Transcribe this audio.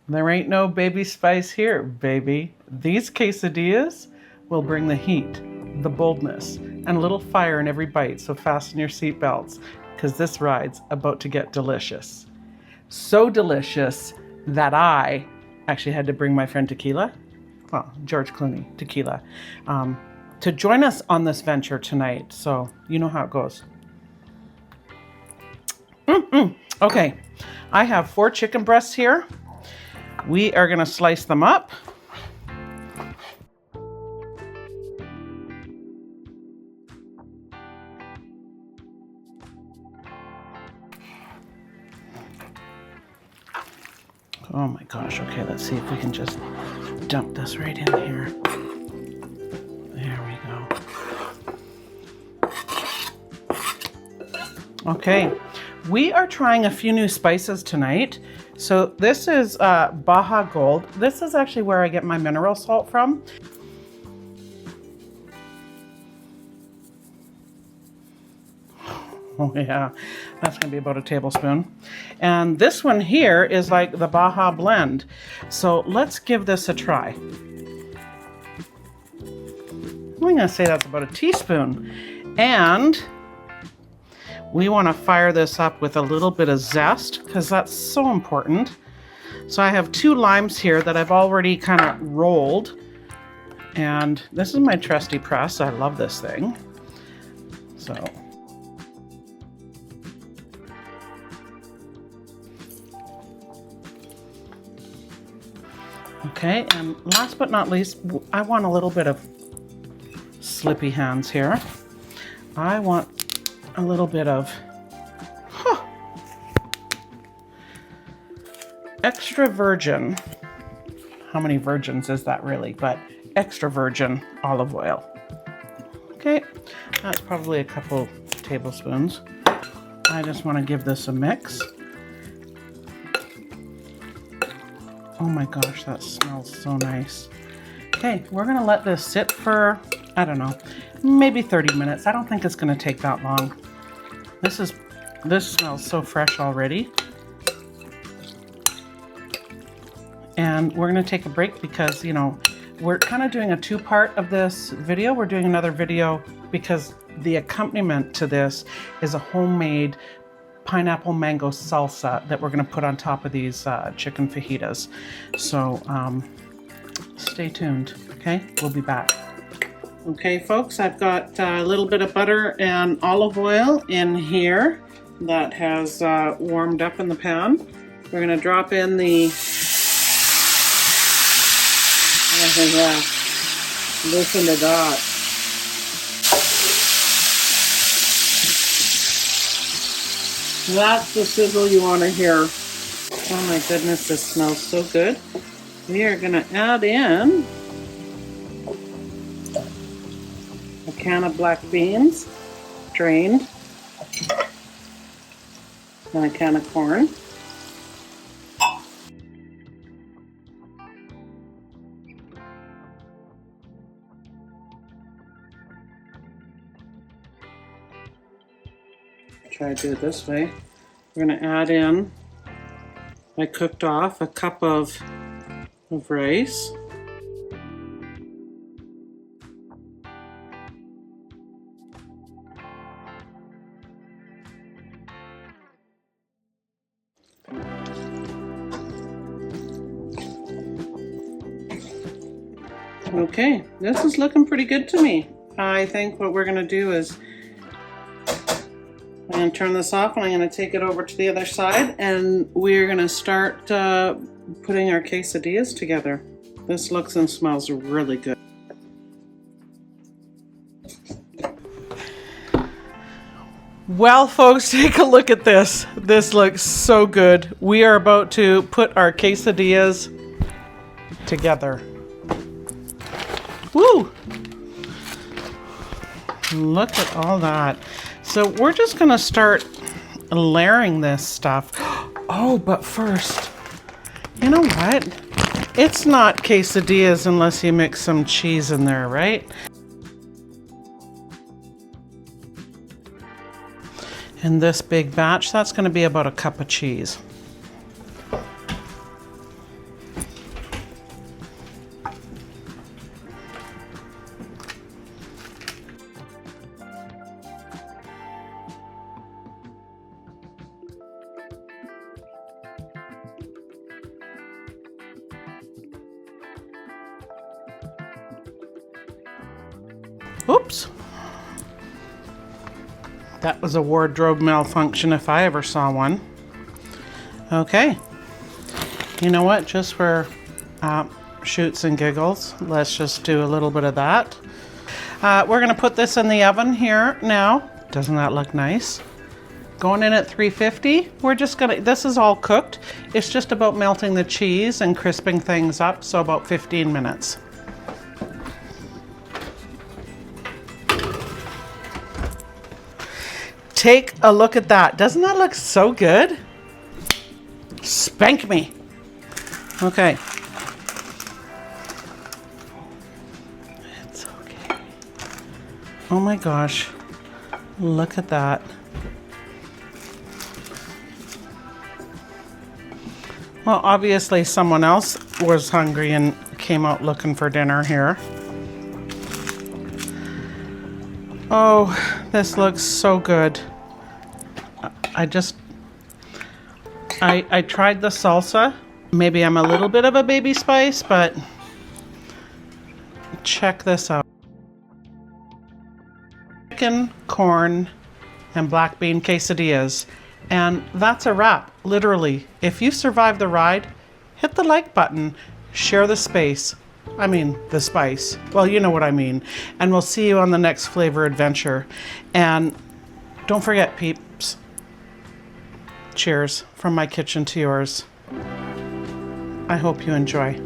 There ain't no baby spice here, baby. These quesadillas will bring the heat, the boldness, and a little fire in every bite, so fasten your seatbelts, because this ride's about to get delicious. So delicious that I actually had to bring my friend Tequila, well, George Clooney, Tequila, to join us on this venture tonight. So you know how it goes. Okay, I have 4 chicken breasts here. We are going to slice them up. Oh my gosh, okay, let's see if we can just dump this right in here. There we go. Okay, we are trying a few new spices tonight. So this is Baja Gold. This is actually where I get my mineral salt from. Oh yeah, that's gonna be about a tablespoon. And this one here is like the Baja blend. So let's give this a try. I'm gonna say that's about a teaspoon. And we wanna fire this up with a little bit of zest because that's so important. So I have 2 limes here that I've already kind of rolled. And this is my trusty press. I love this thing. So. Okay, and last but not least, I want a little bit of slippy hands here. I want a little bit of extra virgin. How many virgins is that really? But extra virgin olive oil. Okay, that's probably a couple tablespoons. I just want to give this a mix. Oh my gosh, that smells so nice. Okay, we're gonna let this sit for, I don't know, maybe 30 minutes. I don't think it's gonna take that long. This smells so fresh already. And we're gonna take a break because, you know, we're kind of doing a 2-part of this video. We're doing another video because the accompaniment to this is a homemade pineapple mango salsa that we're going to put on top of these chicken fajitas. So stay tuned, okay? We'll be back. Okay, folks, I've got a little bit of butter and olive oil in here that has warmed up in the pan. We're going to drop in the listen to that. That's the sizzle you want to hear. Oh my goodness, this smells so good. We are going to add in a can of black beans, drained, and a can of corn. Try to do it this way. We're going to add in, I cooked off a cup of rice. Okay, this is looking pretty good to me. I think what we're going to do is I'm going to turn this off and I'm going to take it over to the other side and we're going to start putting our quesadillas together. This looks and smells really good. Well, folks, take a look at this. This looks so good. We are about to put our quesadillas together. Woo! Look at all that. So we're just gonna start layering this stuff. Oh, but first, you know what? It's not quesadillas unless you mix some cheese in there, right? In this big batch, that's gonna be about a cup of cheese. Oops. That was a wardrobe malfunction if I ever saw one. Okay. You know what? Just for shoots and giggles, let's just do a little bit of that. We're gonna put this in the oven here now. Doesn't that look nice? Going in at 350. We're just gonna, this is all cooked. It's just about melting the cheese and crisping things up, so about 15 minutes. Take a look at that. Doesn't that look so good? Spank me. Okay. It's okay. Oh my gosh. Look at that. Well, obviously someone else was hungry and came out looking for dinner here. Oh, this looks so good. I tried the salsa. Maybe I'm a little bit of a baby spice, but check this out. Chicken, corn, and black bean quesadillas. And that's a wrap, literally. If you survive the ride, hit the like button, share the space. I mean, the spice. Well, you know what I mean. And we'll see you on the next flavor adventure. And don't forget, peeps, cheers from my kitchen to yours. I hope you enjoy.